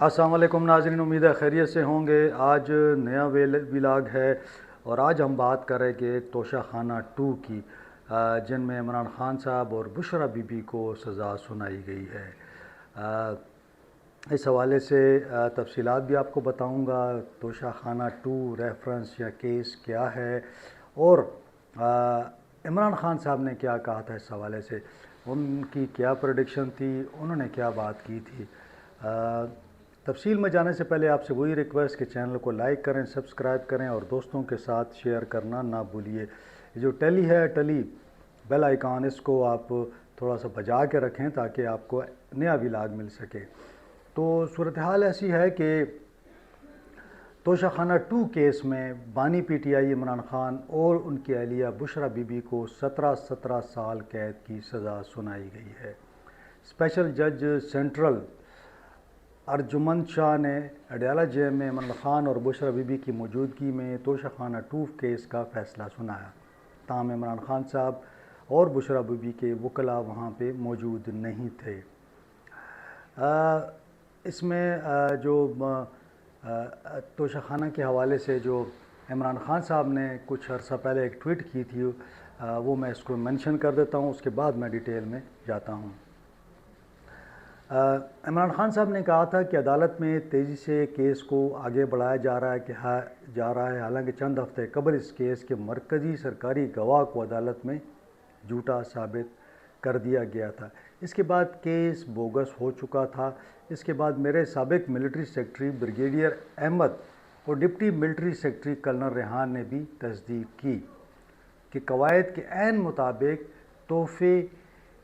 السلام علیکم ناظرین، امید ہے خیریت سے ہوں گے۔ آج نیا ولاگ ہے اور آج ہم بات کریں گے توشہ خانہ 2 کی، جن میں عمران خان صاحب اور بشرا بی بی کو سزا سنائی گئی ہے۔ اس حوالے سے تفصیلات بھی آپ کو بتاؤں گا۔ توشہ خانہ 2 ریفرنس یا کیس کیا ہے اور عمران خان صاحب نے کیا کہا تھا اس حوالے سے، ان کی کیا پریڈکشن تھی، انہوں نے کیا بات کی تھی۔ تفصیل میں جانے سے پہلے آپ سے وہی ریکویسٹ کہ چینل کو لائک کریں، سبسکرائب کریں اور دوستوں کے ساتھ شیئر کرنا نہ بھولیے۔ یہ جو ٹیلی بیل آئیکن، اس کو آپ تھوڑا سا بجا کے رکھیں تاکہ آپ کو نیا ولاگ مل سکے۔ تو صورتحال ایسی ہے کہ توشہ خانہ 2 کیس میں بانی P T I Imran Khan اور ان کی اہلیہ بشرا بی بی کو 17 سال قید کی سزا سنائی گئی ہے۔ اسپیشل جج سینٹرل ارجمند شاہ نے اڈیالہ جیل میں عمران خان اور بشرا بی بی کی موجودگی میں توشہ خانہ 2 کیس کا فیصلہ سنایا۔ تاہم عمران خان صاحب اور بشرا بی بی کے وکلاء وہاں پہ موجود نہیں تھے۔ اس میں جو توشہ خانہ کے حوالے سے جو عمران خان صاحب نے کچھ عرصہ پہلے ایک ٹویٹ کی تھی، وہ میں اس کو منشن کر دیتا ہوں، اس کے بعد میں ڈیٹیل میں جاتا ہوں۔ عمران خان صاحب نے کہا تھا کہ عدالت میں تیزی سے کیس کو آگے بڑھایا جا رہا ہے، حالانکہ چند ہفتے قبل اس کیس کے مرکزی سرکاری گواہ کو عدالت میں جھوٹا ثابت کر دیا گیا تھا۔ اس کے بعد کیس بوگس ہو چکا تھا۔ اس کے بعد میرے سابق ملٹری سیکرٹری بریگیڈیئر احمد اور deputy military secretary colonel Rehan نے بھی تصدیق کی کہ قواعد کے عین مطابق تحفے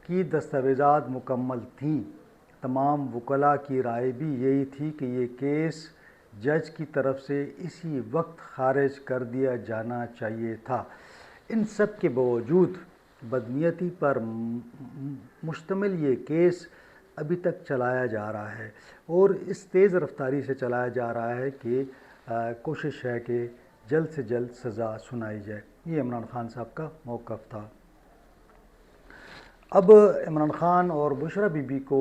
کی دستاویزات مکمل تھیں۔ تمام وکلاء کی رائے بھی یہی تھی کہ یہ کیس جج کی طرف سے اسی وقت خارج کر دیا جانا چاہیے تھا۔ ان سب کے باوجود بدنیتی پر مشتمل یہ کیس ابھی تک چلایا جا رہا ہے اور اس تیز رفتاری سے چلایا جا رہا ہے کہ کوشش ہے کہ جلد سے جلد سزا سنائی جائے۔ یہ عمران خان صاحب کا موقف تھا۔ اب عمران خان اور بشرا بی بی کو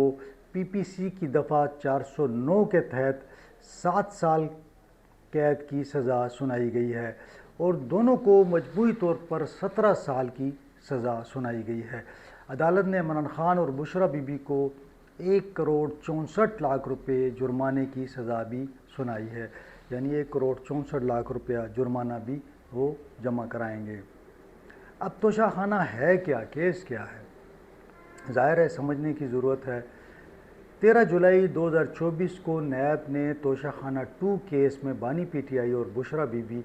پی پی سی کی دفعہ 409 کے تحت 7 سال قید کی سزا سنائی گئی ہے اور دونوں کو مجموعی طور پر 17 سال کی سزا سنائی گئی ہے۔ عدالت نے عمران خان اور بشرا بی بی کو 1,64,00,000 روپے جرمانے کی سزا بھی سنائی ہے، یعنی 1,64,00,000 روپیہ جرمانہ بھی وہ جمع کرائیں گے۔ اب توشہ خانہ ہے کیا، کیس کیا ہے؟ ظاہر ہے سمجھنے کی ضرورت ہے۔ 13 جولائی 2024 کو نیب نے توشہ خانہ 2 کیس میں بانی پی ٹی آئی اور بشرا بی بی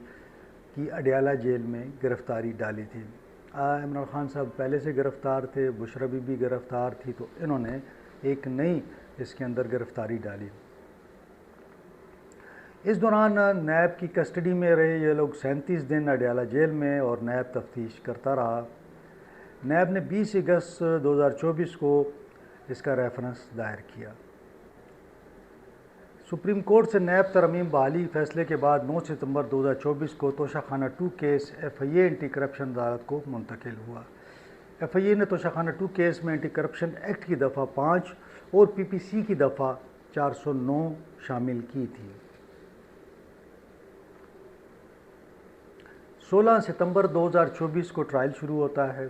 کی اڈیالہ جیل میں گرفتاری ڈالی تھی۔ عمران خان صاحب پہلے سے گرفتار تھے، بشرا بی بی گرفتار تھی، تو انہوں نے ایک نئی اس کے اندر گرفتاری ڈالی۔ اس دوران نیب کی کسٹڈی میں رہے یہ لوگ 37 دن اڈیالہ جیل میں اور نیب تفتیش کرتا رہا۔ نیب نے 20 اگست 2024 کو اس کا ریفرنس دائر کیا۔ سپریم کورٹ سے نیب ترمیم بحالی فیصلے کے بعد 9 ستمبر 2024 کو توشہ خانہ 2 کیس ایف آئی اے اینٹی کرپشن عدالت کو منتقل ہوا۔ ایف آئی اے نے توشہ خانہ 2 کیس میں اینٹی کرپشن ایکٹ کی دفعہ 5 اور پی پی سی کی دفعہ 409 شامل کی تھی۔ 16 ستمبر 2024 کو ٹرائل شروع ہوتا ہے۔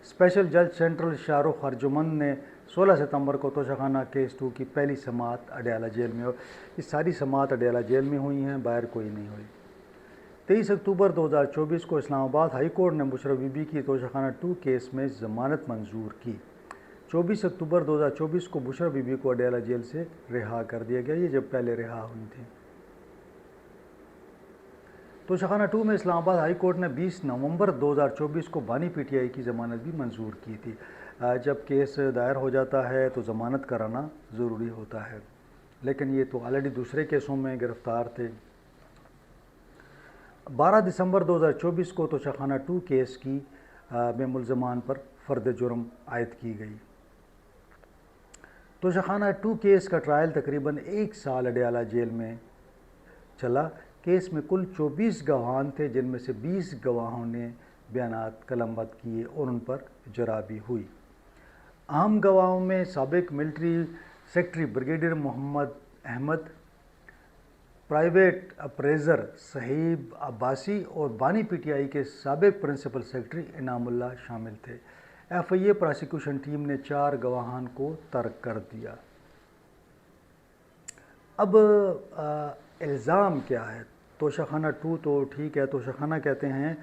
اسپیشل جج سینٹرل شاہ رخ ارجمند نے 16 ستمبر کو توشہ خانہ کیس 2 کی پہلی سماعت اڈیالہ جیل میں یہ ساری سماعت اڈیالہ جیل میں ہوئی ہیں، باہر کوئی نہیں ہوئی۔ 23 اکتوبر 2024 کو اسلام آباد ہائی کورٹ نے بشرا بی بی کی توشہ خانہ 2 کیس میں ضمانت منظور کی۔ 24 اکتوبر 2024 کو بشرا بی بی کو اڈیالہ جیل سے رہا کر دیا گیا، یہ جب پہلے رہا ہوئی تھیں۔ توشہ خانہ 2 میں اسلام آباد ہائی کورٹ نے 20 نومبر 2024 کو بانی پی ٹی آئی کی ضمانت بھی منظور کی تھی۔ جب کیس دائر ہو جاتا ہے تو ضمانت کرانا ضروری ہوتا ہے، لیکن یہ تو آلریڈی دوسرے کیسوں میں گرفتار تھے۔ 12 دسمبر 2024 کو توشہ خانہ 2 کیس کی میں ملزمان پر فرد جرم عائد کی گئی۔ توشہ خانہ 2 کیس کا ٹرائل تقریباً 1 سال اڈیالہ جیل میں چلا۔ کیس میں کل 24 گواہان تھے، جن میں سے 20 گواہوں نے بیانات قلم بند کیے اور ان پر جرح بھی ہوئی۔ اہم گواہوں میں سابق ملٹری سیکرٹری بریگیڈیئر محمد احمد، پرائیویٹ اپریزر صہیب عباسی اور بانی پی ٹی آئی کے سابق پرنسپل سیکرٹری انعام اللہ شامل تھے۔ ایف آئی اے پراسیکیوشن ٹیم نے 4 گواہان کو ترک کر دیا۔ اب الزام کیا ہے؟ توشہ خانہ 2 تو ٹھیک ہے، توشہ خانہ کہتے ہیں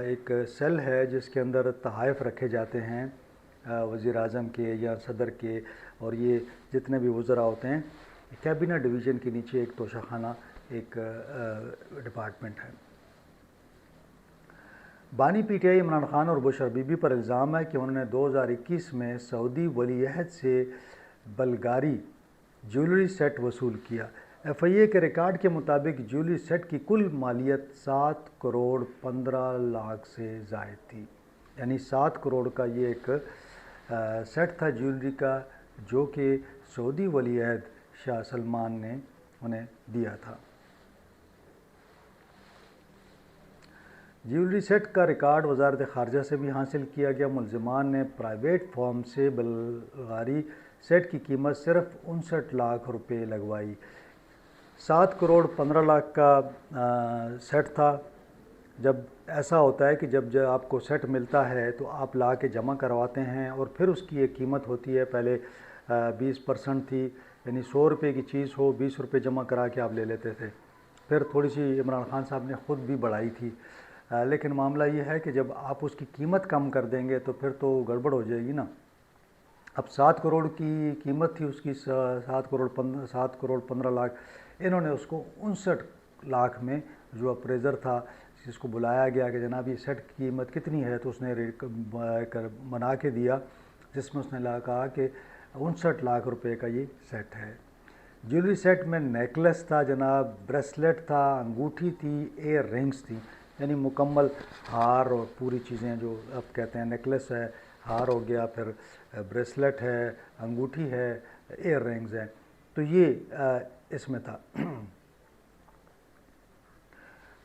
ایک سیل ہے جس کے اندر تحائف رکھے جاتے ہیں وزیر اعظم کے یا صدر کے، اور یہ جتنے بھی وزراء ہوتے ہیں کیبینہ ڈویژن کے نیچے ایک توشہ خانہ ایک ڈپارٹمنٹ ہے۔ بانی P T I Imran Khan اور بشرا بی بی پر الزام ہے کہ انہوں نے 2021 میں سعودی ولی عہد سے بلغاری جیولری سیٹ وصول کیا۔ ایف آئی اے کے ریکارڈ کے مطابق جیولری سیٹ کی کل مالیت 7 کروڑ 15 لاکھ سے زائد تھی، یعنی 7 کروڑ کا یہ ایک سیٹ تھا جیولری کا، جو کہ سعودی ولی عہد شاہ سلمان نے انہیں دیا تھا۔ جیولری سیٹ کا ریکارڈ وزارت خارجہ سے بھی حاصل کیا گیا۔ ملزمان نے پرائیویٹ فرم سے بلغاری سیٹ کی قیمت صرف 59 لاکھ روپے لگوائی۔ 7 کروڑ 15 لاکھ کا سیٹ تھا۔ جب ایسا ہوتا ہے کہ جب آپ کو سیٹ ملتا ہے تو آپ لا کے جمع کرواتے ہیں اور پھر اس کی ایک قیمت ہوتی ہے، پہلے 20% تھی، یعنی 100 روپے کی چیز ہو 20 روپے جمع کرا کے آپ لے لیتے تھے، پھر تھوڑی سی عمران خان صاحب نے خود بھی بڑھائی تھی، لیکن معاملہ یہ ہے کہ جب آپ اس کی قیمت کم کر دیں گے تو پھر تو گڑبڑ ہو جائے گی نا۔ اب 7 کروڑ کی قیمت تھی اس کی، 7 کروڑ 15 لاکھ، انہوں نے اس کو 59 لاکھ میں، جو اپریزر تھا جس کو بلایا گیا کہ جناب یہ سیٹ کی قیمت کتنی ہے، تو اس نے بنا کے دیا، جس میں اس نے کہا کہ 59 لاکھ روپے کا یہ سیٹ ہے۔ جیولری سیٹ میں نیکلس تھا جناب، بریسلیٹ تھا، انگوٹھی تھی، ایئر رنگز تھی، یعنی مکمل ہار اور پوری چیزیں جو اب کہتے ہیں نیکلس ہے، ہار ہو گیا، پھر بریسلیٹ ہے، انگوٹھی ہے، ایئر رنگز ہے، تو یہ اس میں تھا۔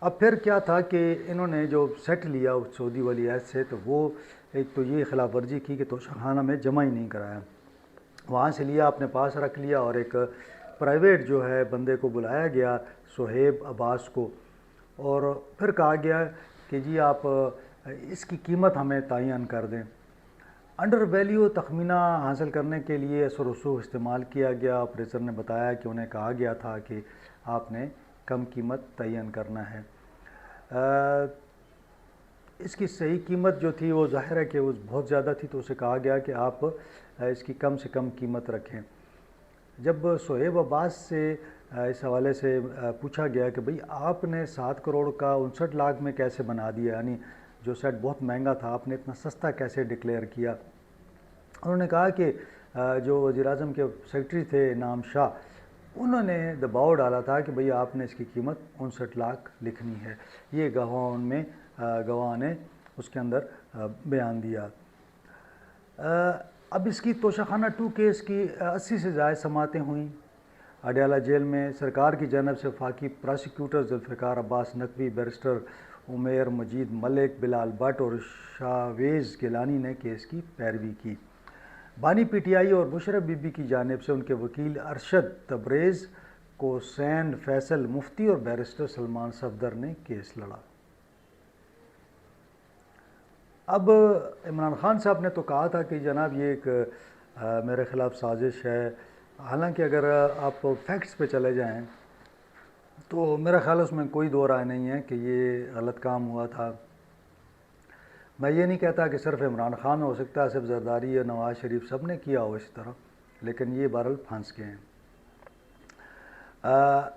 اب پھر کیا تھا کہ انہوں نے جو سیٹ لیا سعودی ولی عہد سے، تو وہ ایک تو یہ خلاف ورزی کی کہ توشہ خانہ میں جمع ہی نہیں کرایا، وہاں سے لیا اپنے پاس رکھ لیا، اور ایک پرائیویٹ جو ہے بندے کو بلایا گیا صہیب عباس کو، اور پھر کہا گیا کہ جی آپ اس کی قیمت ہمیں تعین کر دیں۔ انڈر ویلیو تخمینہ حاصل کرنے کے لیے اثر و رسوخ استعمال کیا گیا۔ اپریزر نے بتایا کہ انہیں کہا گیا تھا کہ آپ نے کم قیمت تعین کرنا ہے۔ اس کی صحیح قیمت جو تھی وہ ظاہر ہے کہ وہ بہت زیادہ تھی، تو اسے کہا گیا کہ آپ اس کی کم سے کم قیمت رکھیں۔ جب صہیب عباس سے اس حوالے سے پوچھا گیا کہ بھئی آپ نے 7 کروڑ کا 59 لاکھ میں کیسے بنا دیا، یعنی جو سیٹ بہت مہنگا تھا آپ نے اتنا سستا کیسے ڈکلیئر کیا، انہوں نے کہا کہ جو وزیر اعظم کے سیکرٹری تھے انعام شاہ، انہوں نے دباؤ ڈالا تھا کہ بھئی آپ نے اس کی قیمت 59 لاکھ لکھنی ہے۔ یہ گواہ نے اس کے اندر بیان دیا۔ اب اس کی توشہ خانہ 2 کیس کی 80 سے زائد سماعتیں ہوئیں اڈیالہ جیل میں۔ سرکار کی جانب سے وفاقی پراسیکیوٹر ذوالفقار عباس نقوی، بیرسٹر عمیر مجید ملک، بلال بٹ اور شاویز گیلانی نے کیس کی پیروی کی۔ بانی پی ٹی آئی اور بشرا بی بی کی جانب سے ان کے وکیل ارشد تبریز، کوسین فیصل مفتی اور بیرسٹر سلمان صفدر نے کیس لڑا۔ اب عمران خان صاحب نے تو کہا تھا کہ جناب یہ ایک میرے خلاف سازش ہے، حالانکہ اگر آپ فیکٹس پہ چلے جائیں تو میرا خیال اس میں کوئی دو رائے نہیں ہے کہ یہ غلط کام ہوا تھا۔ میں یہ نہیں کہتا کہ صرف عمران خان ہو سکتا ہے، صرف زرداری یا نواز شریف سب نے کیا ہو اس طرح، لیکن یہ بہرحال پھنس گئے ہیں۔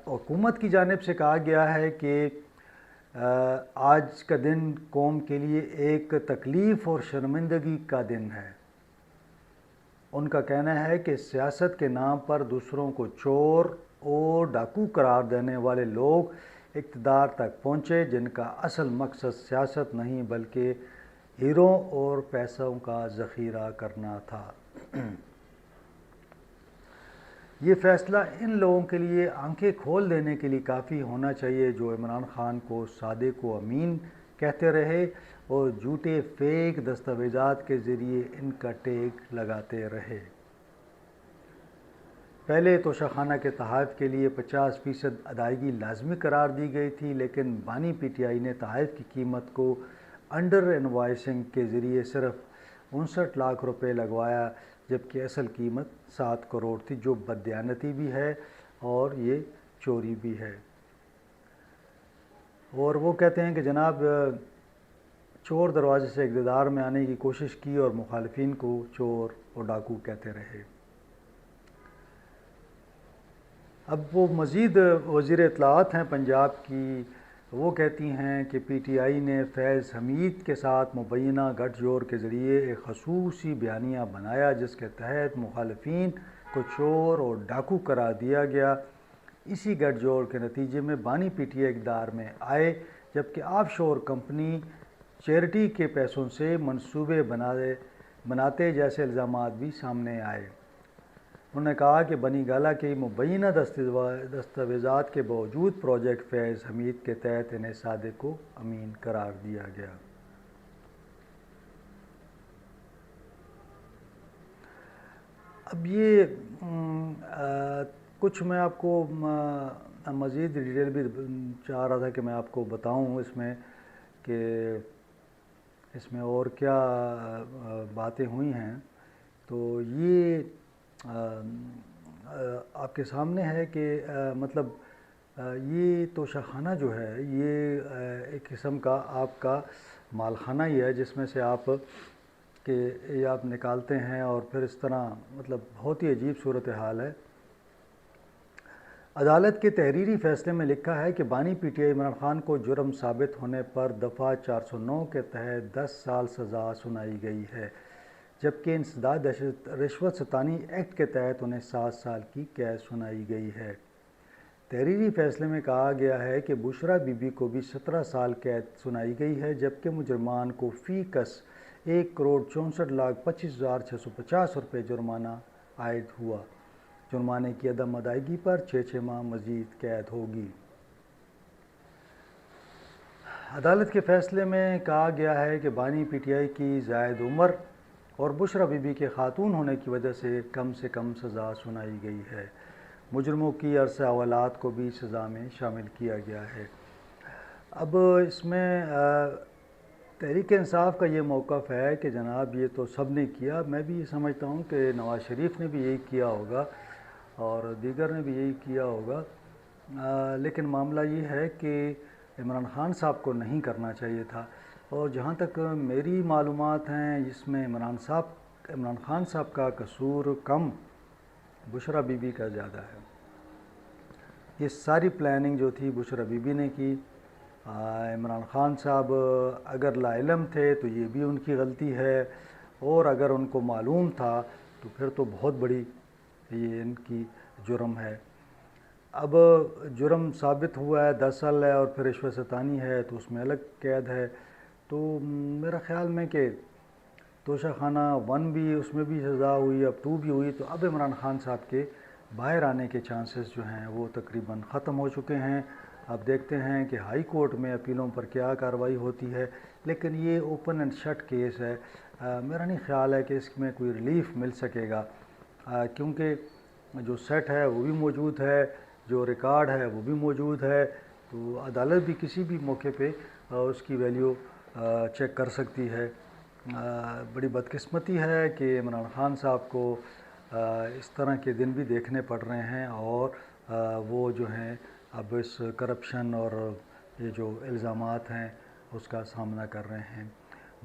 حکومت کی جانب سے کہا گیا ہے کہ آج کا دن قوم کے لیے ایک تکلیف اور شرمندگی کا دن ہے۔ ان کا کہنا ہے کہ سیاست کے نام پر دوسروں کو چور اور ڈاکو قرار دینے والے لوگ اقتدار تک پہنچے، جن کا اصل مقصد سیاست نہیں بلکہ ہیروں اور پیسوں کا ذخیرہ کرنا تھا۔ یہ فیصلہ ان لوگوں کے لیے آنکھیں کھول دینے کے لیے کافی ہونا چاہیے جو عمران خان کو صادق و امین کہتے رہے اور جھوٹے فیک دستاویزات کے ذریعے ان کا ٹیگ لگاتے رہے۔ پہلے توشہ خانہ کے تحائف کے لیے 50% ادائیگی لازمی قرار دی گئی تھی، لیکن بانی پی ٹی آئی نے تحائف کی قیمت کو انڈر انوائسنگ کے ذریعے صرف 59 لاکھ روپے لگوایا، جبکہ اصل قیمت 7 کروڑ تھی، جو بددیانتی بھی ہے اور یہ چوری بھی ہے۔ اور وہ کہتے ہیں کہ جناب چور دروازے سے اقتدار میں آنے کی کوشش کی اور مخالفین کو چور اور ڈاکو کہتے رہے۔ اب وہ مزید وزیر اطلاعات ہیں پنجاب کی، وہ کہتی ہیں کہ پی ٹی آئی نے فیض حمید کے ساتھ مبینہ گٹھ جوڑ کے ذریعے ایک خصوصی بیانیہ بنایا، جس کے تحت مخالفین کو چور اور ڈاکو قرار دیا گیا۔ اسی گٹھ جوڑ کے نتیجے میں بانی پی ٹی آئی اقتدار میں آئے، جبکہ آف شور کمپنی چیریٹی کے پیسوں سے منصوبے بناتے جیسے الزامات بھی سامنے آئے۔ انہوں نے کہا کہ بنی گالہ کی مبینہ دستاویزات کے باوجود پروجیکٹ فیض حمید کے تحت انہیں صادق و امین قرار دیا گیا۔ اب یہ کچھ میں آپ کو مزید ڈیٹیل بھی چاہ رہا تھا کہ میں آپ کو بتاؤں اس میں کہ اس میں اور کیا باتیں ہوئی ہیں۔ تو یہ آپ کے سامنے ہے کہ مطلب یہ توشہ خانہ جو ہے یہ ایک قسم کا آپ کا مالخانہ ہی ہے، جس میں سے آپ کہ یہ آپ نکالتے ہیں اور پھر اس طرح مطلب بہت ہی عجیب صورتحال ہے۔ عدالت کے تحریری فیصلے میں لکھا ہے کہ بانی P T I Imran Khan کو جرم ثابت ہونے پر دفعہ 409 کے تحت 10 سال سزا سنائی گئی ہے، جبکہ انسداد رشوت ستانی ایکٹ کے تحت انہیں 7 سال کی قید سنائی گئی ہے۔ تحریری فیصلے میں کہا گیا ہے کہ بشریٰ بی بی کو بھی 17 سال قید سنائی گئی ہے، جبکہ مجرمان کو فی کس 1,64,25,650 روپے جرمانہ عائد ہوا۔ جرمانے کی عدم ادائیگی پر 6 ماہ مزید قید ہوگی۔ عدالت کے فیصلے میں کہا گیا ہے کہ بانی پی ٹی آئی کی زائد عمر اور بشریٰ بی بی کے خاتون ہونے کی وجہ سے کم سزا سنائی گئی ہے۔ مجرموں کی عرصہ اولاد کو بھی سزا میں شامل کیا گیا ہے۔ اب اس میں تحریک انصاف کا یہ موقف ہے کہ جناب یہ تو سب نے کیا، میں بھی یہ سمجھتا ہوں کہ نواز شریف نے بھی یہی کیا ہوگا اور دیگر نے بھی یہی کیا ہوگا، لیکن معاملہ یہ ہے کہ عمران خان صاحب کو نہیں کرنا چاہیے تھا۔ اور جہاں تک میری معلومات ہیں اس میں عمران خان صاحب کا قصور کم، بشریٰ بی بی کا زیادہ ہے۔ یہ ساری پلاننگ جو تھی بشریٰ بی بی نے کی۔ عمران خان صاحب اگر لا علم تھے تو یہ بھی ان کی غلطی ہے، اور اگر ان کو معلوم تھا تو پھر تو بہت بڑی یہ ان کی جرم ہے۔ اب جرم ثابت ہوا ہے 10 سال ہے اور پھر رشوت ستانی ہے تو اس میں الگ قید ہے۔ تو میرا خیال میں کہ توشہ خانہ 1 بھی اس میں بھی سزا ہوئی، اب 2 بھی ہوئی، تو اب عمران خان صاحب کے باہر آنے کے چانسز جو ہیں وہ تقریباً ختم ہو چکے ہیں۔ اب دیکھتے ہیں کہ ہائی کورٹ میں اپیلوں پر کیا کارروائی ہوتی ہے، لیکن یہ اوپن اینڈ شٹ کیس ہے۔ میرا نہیں خیال ہے کہ اس میں کوئی ریلیف مل سکے گا، کیونکہ جو سیٹ ہے وہ بھی موجود ہے، جو ریکارڈ ہے وہ بھی موجود ہے، تو عدالت بھی کسی بھی موقع پہ اس کی ویلیو چیک کر سکتی ہے۔ بڑی بدقسمتی ہے کہ عمران خان صاحب کو اس طرح کے دن بھی دیکھنے پڑ رہے ہیں، اور وہ جو ہیں اب اس کرپشن اور یہ جو الزامات ہیں اس کا سامنا کر رہے ہیں۔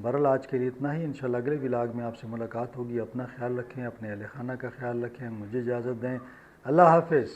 بہرحال آج کے لیے اتنا ہی، انشاءاللہ اگلے ولاگ میں آپ سے ملاقات ہوگی۔ اپنا خیال رکھیں، اپنے اہل خانہ کا خیال رکھیں، مجھے اجازت دیں، اللہ حافظ۔